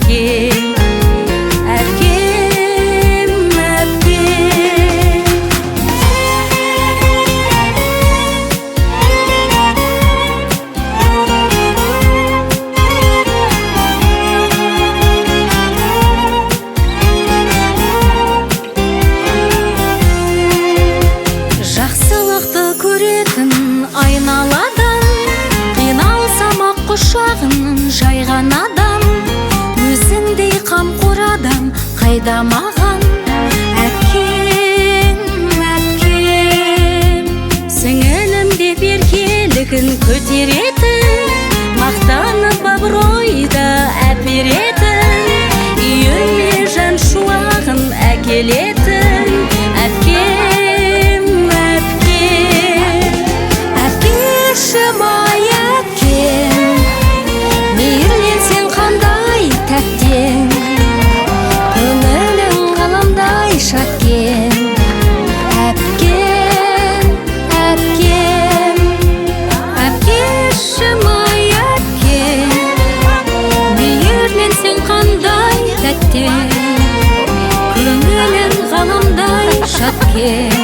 әпкем, әпкем, әпкем. Жақсылықты көретін айналадан, қиналсам ақ құшағын жайған адам, өзіңдей қамқор адам қайда маған? Әпкем, әпкем, сіңілім деп еркелігін көтеретін, мақтанып абыройды әперетін, үйіме жан шуағын әкелетін. Әпкем, әпкем, әпкешім ай әпкем, мейірленсең қандай тәттен, көңілің ғаламдай шаткен. Әпкем, әпкем, әпкешім ай әпкем, мейірленсең қандай тәттен, көңілің ғаламдай шаткен.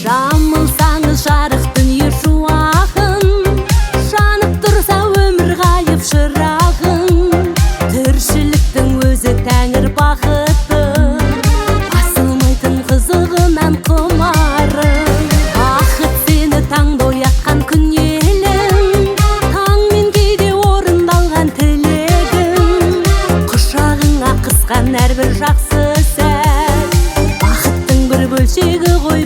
Жамылсаңыз жарық дүние шуағын, жанып тұрса өмір ғайып шырағын, тіршіліктің өзі тәңір бақыты, басылмайтын қызығынан құмарың. Бақыт сені таңда оятқан күн елің, таңмен кейде орындалған тілегің, құшағыңа қысқан әрбір жақсы сәт, бақыттың бір бөлшегі ғой